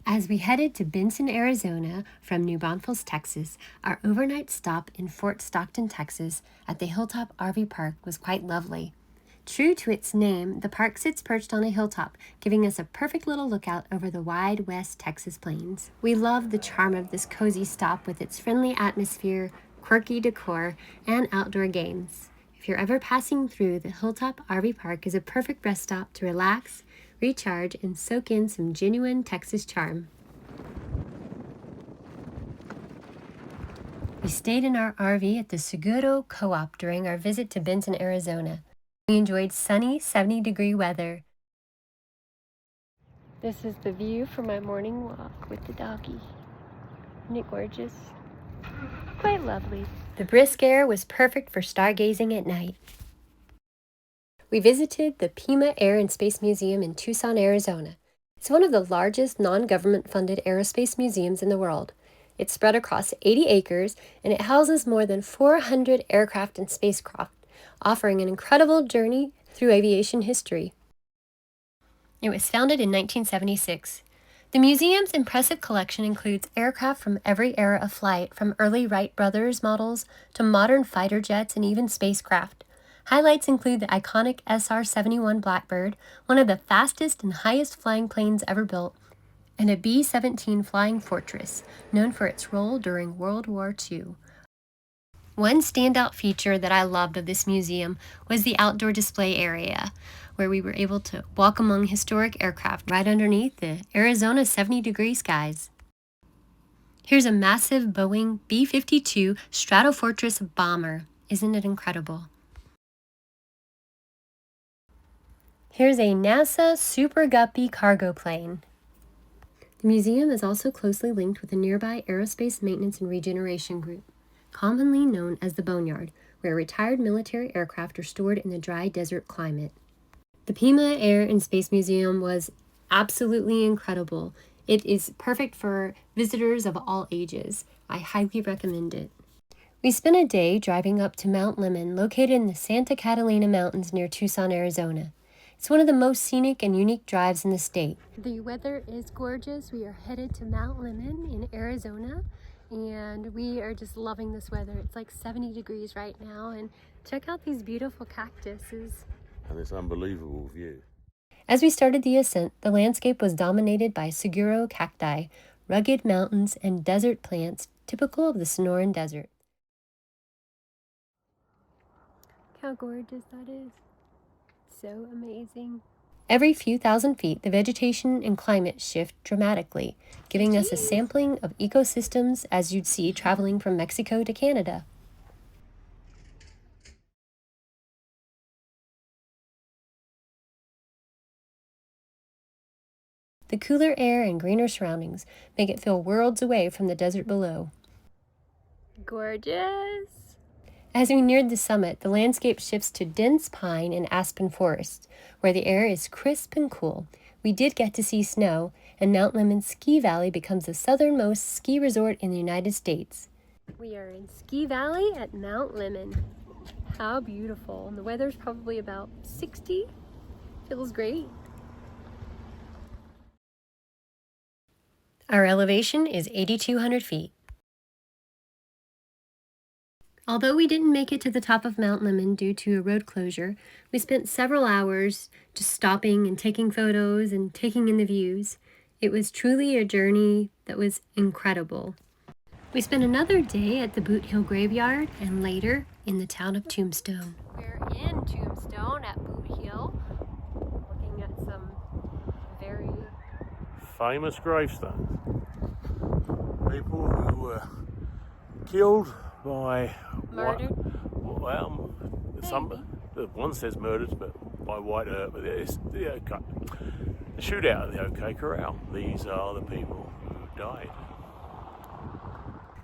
As we headed to Benson, Arizona from New Braunfels, Texas, our overnight stop in Fort Stockton, Texas at the Hilltop RV Park was quite lovely. True to its name, the park sits perched on a hilltop, giving us a perfect little lookout over the wide West Texas plains. We love the charm of this cozy stop with its friendly atmosphere, quirky decor, and outdoor games. If you're ever passing through, the Hilltop RV Park is a perfect rest stop to relax, recharge, and soak in some genuine Texas charm. We stayed in our RV at the Seguro Co-op during our visit to Benson, Arizona. We enjoyed sunny 70-degree weather. This is the view from my morning walk with the doggy. Isn't it gorgeous? Quite lovely. The brisk air was perfect for stargazing at night. We visited the Pima Air and Space Museum in Tucson, Arizona. It's one of the largest non-government funded aerospace museums in the world. It's spread across 80 acres and it houses more than 400 aircraft and spacecraft, offering an incredible journey through aviation history. It was founded in 1976. The museum's impressive collection includes aircraft from every era of flight, from early Wright brothers models to modern fighter jets and even spacecraft. Highlights include the iconic SR-71 Blackbird, one of the fastest and highest flying planes ever built, and a B-17 Flying Fortress, known for its role during World War II. One standout feature that I loved of this museum was the outdoor display area, where we were able to walk among historic aircraft right underneath the Arizona 70-degree skies. Here's a massive Boeing B-52 Stratofortress bomber. Isn't it incredible? Here's a NASA Super Guppy cargo plane. The museum is also closely linked with a nearby aerospace maintenance and regeneration group, commonly known as the Boneyard, where retired military aircraft are stored in the dry desert climate. The Pima Air and Space Museum was absolutely incredible. It is perfect for visitors of all ages. I highly recommend it. We spent a day driving up to Mount Lemmon, located in the Santa Catalina Mountains near Tucson, Arizona. It's one of the most scenic and unique drives in the state. The weather is gorgeous. We are headed to Mount Lemmon in Arizona, and we are just loving this weather. It's like 70 degrees right now, and check out these beautiful cactuses. And this unbelievable view. As we started the ascent, the landscape was dominated by saguaro cacti, rugged mountains, and desert plants typical of the Sonoran Desert. Look how gorgeous that is. So amazing. Every few thousand feet, the vegetation and climate shift dramatically, giving us a sampling of ecosystems as you'd see traveling from Mexico to Canada. The cooler air and greener surroundings make it feel worlds away from the desert below. Gorgeous! As we neared the summit, the landscape shifts to dense pine and aspen forests, where the air is crisp and cool. We did get to see snow, and Mount Lemmon Ski Valley becomes the southernmost ski resort in the United States. We are in Ski Valley at Mount Lemmon. How beautiful. And the weather's probably about 60. Feels great. Our elevation is 8,200 feet. Although we didn't make it to the top of Mount Lemmon due to a road closure, we spent several hours just stopping and taking photos and taking in the views. It was truly a journey that was incredible. We spent another day at the Boothill graveyard and later in the town of Tombstone. We're in Tombstone at Boothill, looking at some very Famous gravestones. People who were killed by murdered. Well, one says murdered, but by white earth. But it's the shootout at the OK Corral. These are the people who died.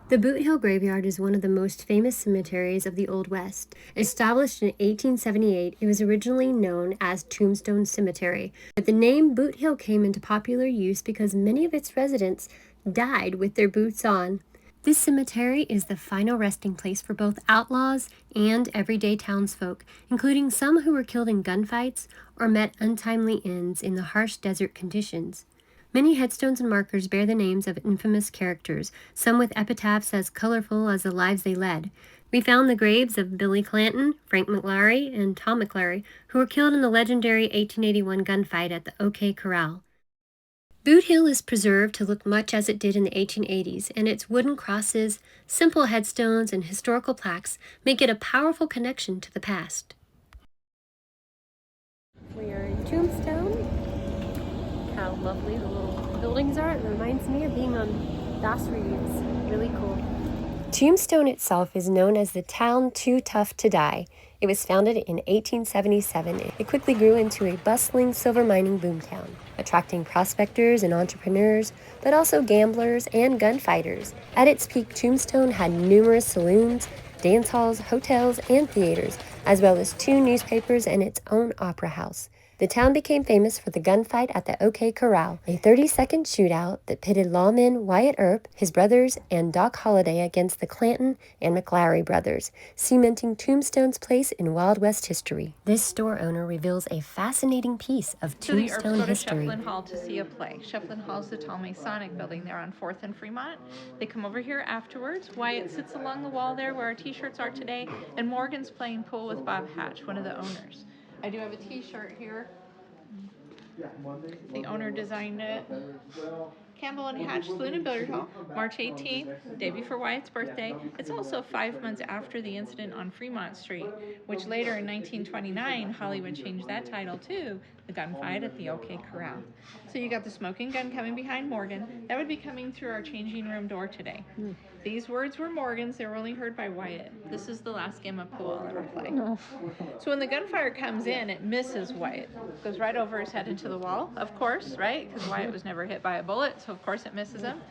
The Boothill graveyard is one of the most famous cemeteries of the Old West. Established in 1878, it was originally known as Tombstone Cemetery, but the name Boothill came into popular use because many of its residents died with their boots on. This cemetery is the final resting place for both outlaws and everyday townsfolk, including some who were killed in gunfights or met untimely ends in the harsh desert conditions. Many headstones and markers bear the names of infamous characters, some with epitaphs as colorful as the lives they led. We found the graves of Billy Clanton, Frank McLaury, and Tom McLaury, who were killed in the legendary 1881 gunfight at the OK Corral. Boot Hill is preserved to look much as it did in the 1880s, and its wooden crosses, simple headstones, and historical plaques make it a powerful connection to the past. We are in Tombstone. How lovely the little buildings are. It reminds me of being on Bass Reeves. Really cool. Tombstone itself is known as the town too tough to die. It was founded in 1877. It quickly grew into a bustling silver mining boomtown, attracting prospectors and entrepreneurs, but also gamblers and gunfighters. At its peak, Tombstone had numerous saloons, dance halls, hotels, and theaters, as well as 2 newspapers and its own opera house. The town became famous for the gunfight at the OK Corral, a 30-second shootout that pitted lawman Wyatt Earp, his brothers, and Doc Holliday against the Clanton and McLaury brothers, cementing Tombstone's place in Wild West history. This store owner reveals a fascinating piece of Tombstone history. Shefflin Hall to see a play. Shefflin Hall is the tall Masonic building there on 4th and Fremont. They come over here afterwards. Wyatt sits along the wall there where our t-shirts are today, and Morgan's playing pool with Bob Hatch, one of the owners. I do have a t-shirt here. The owner designed it. Campbell and Hatch Saloon and Billiard Hall, March 18th, day before Wyatt's birthday. It's also 5 months after the incident on Fremont Street, which later in 1929, Hollywood changed that title to the gunfight at the OK Corral. So you got the smoking gun coming behind Morgan. That would be coming through our changing room door today. These words were Morgan's. They were only heard by Wyatt. This is the last game of pool I'll ever play. So when the gunfire comes in, it misses Wyatt. Goes right over his head into the wall, of course, right? Because Wyatt was never hit by a bullet, so of course it misses him.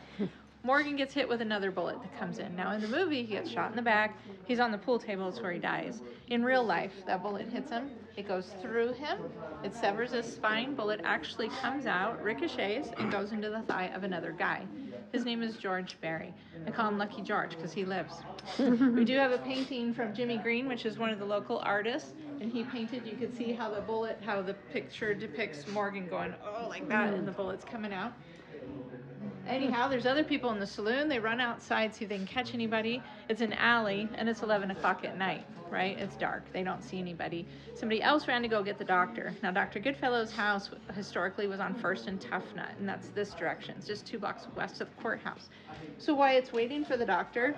Morgan gets hit with another bullet that comes in. Now in the movie, he gets shot in the back. He's on the pool table. It's where he dies. In real life, that bullet hits him. It goes through him. It severs his spine. Bullet actually comes out, ricochets, and goes into the thigh of another guy. His name is George Barry. I call him Lucky George because he lives. We do have a painting from Jimmy Green, which is one of the local artists, and he painted, you could see how the picture depicts Morgan going, oh, like that, and the bullet's coming out. Anyhow, there's other people in the saloon. They run outside, see if they can catch anybody. It's an alley, and it's 11 o'clock at night, right? It's dark. They don't see anybody. Somebody else ran to go get the doctor. Now, Dr. Goodfellow's house historically was on 1st and Tough Nut, and that's this direction. It's just 2 blocks west of the courthouse. So Wyatt's waiting for the doctor.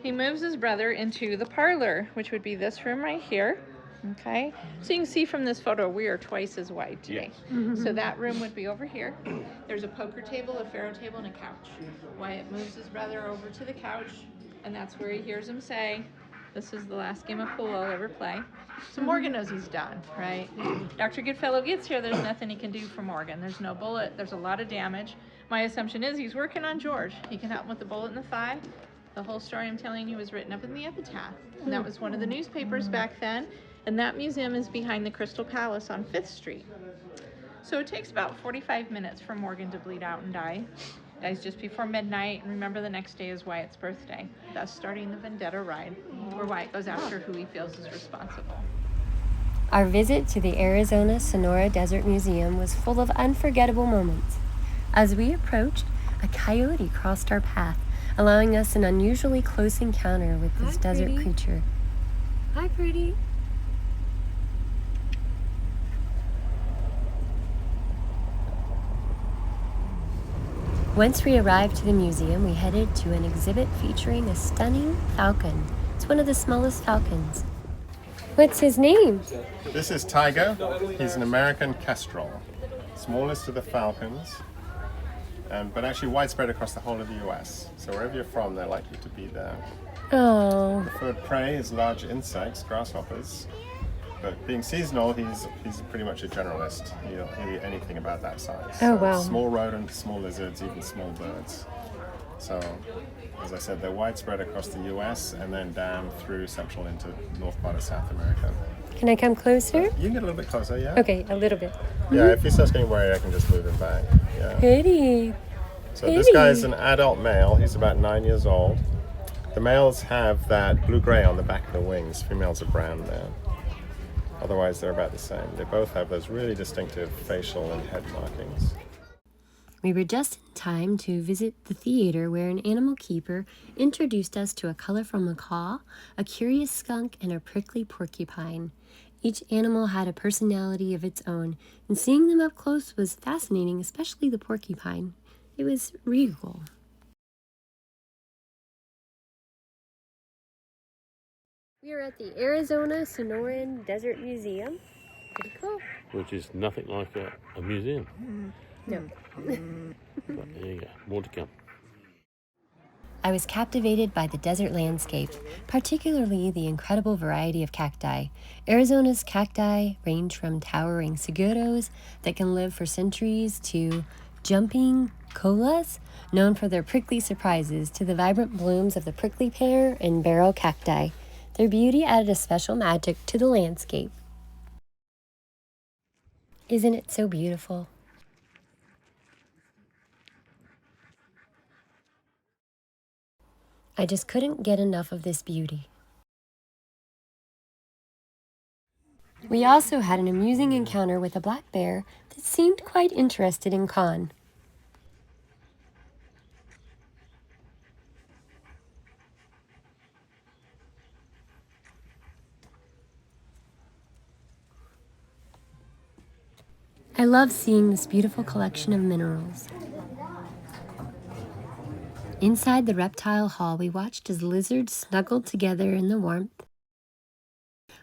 He moves his brother into the parlor, which would be this room right here. Okay, so you can see from this photo we are twice as wide today. Yes. So that room would be over here. There's a poker table, a faro table, and a couch. Wyatt moves his brother over to the couch, and that's where he hears him say, this is the last game of pool I'll ever play. So Morgan knows he's done, right? Dr. Goodfellow gets here, there's nothing he can do for Morgan. There's no bullet, there's a lot of damage. My assumption is he's working on George. He can help him with the bullet in the thigh. The whole story I'm telling you was written up in the epitaph. And that was one of the newspapers back then. And that museum is behind the Crystal Palace on 5th Street. So it takes about 45 minutes for Morgan to bleed out and die. Dies just before midnight, and remember the next day is Wyatt's birthday, thus starting the vendetta ride, where Wyatt goes after who he feels is responsible. Our visit to the Arizona-Sonora Desert Museum was full of unforgettable moments. As we approached, a coyote crossed our path, allowing us an unusually close encounter with this desert creature. Hi, Pretty. Once we arrived to the museum, we headed to an exhibit featuring a stunning falcon. It's one of the smallest falcons. What's his name? This is Tiger. He's an American kestrel, smallest of the falcons, but actually widespread across the whole of the US. So wherever you're from, they're likely to be there. Oh. Preferred prey is large insects, grasshoppers. But being seasonal, he's pretty much a generalist. He'll eat anything about that size. Oh, wow. Small rodents, small lizards, even small birds. So, as I said, they're widespread across the US and then down through central into north part of South America. Can I come closer? You can get a little bit closer, yeah? Okay, a little bit. Yeah, if he starts getting worried, I can just move him back. Yeah. Pretty. So this guy is an adult male. He's about 9 years old. The males have that blue-gray on the back of the wings. Females are brown there. Otherwise, they're about the same. They both have those really distinctive facial and head markings. We were just in time to visit the theater where an animal keeper introduced us to a colorful macaw, a curious skunk, and a prickly porcupine. Each animal had a personality of its own, and seeing them up close was fascinating, especially the porcupine. It was regal. We are at the Arizona-Sonora Desert Museum. Pretty cool. Which is nothing like a museum. No. But there you go, more to come. I was captivated by the desert landscape, particularly the incredible variety of cacti. Arizona's cacti range from towering seguros that can live for centuries to jumping colas, known for their prickly surprises, to the vibrant blooms of the prickly pear and barrel cacti. Their beauty added a special magic to the landscape. Isn't it so beautiful? I just couldn't get enough of this beauty. We also had an amusing encounter with a black bear that seemed quite interested in Con. I love seeing this beautiful collection of minerals. Inside the reptile hall, we watched as lizards snuggled together in the warmth,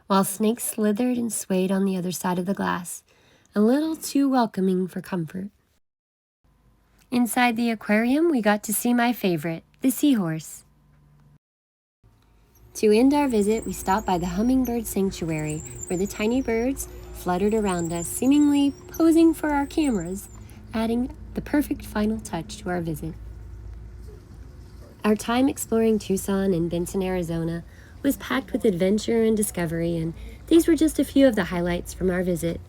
while snakes slithered and swayed on the other side of the glass, a little too welcoming for comfort. Inside the aquarium, we got to see my favorite, the seahorse. To end our visit, we stopped by the hummingbird sanctuary, where the tiny birds fluttered around us, seemingly posing for our cameras, adding the perfect final touch to our visit. Our time exploring Tucson and Benson, Arizona was packed with adventure and discovery, and these were just a few of the highlights from our visit.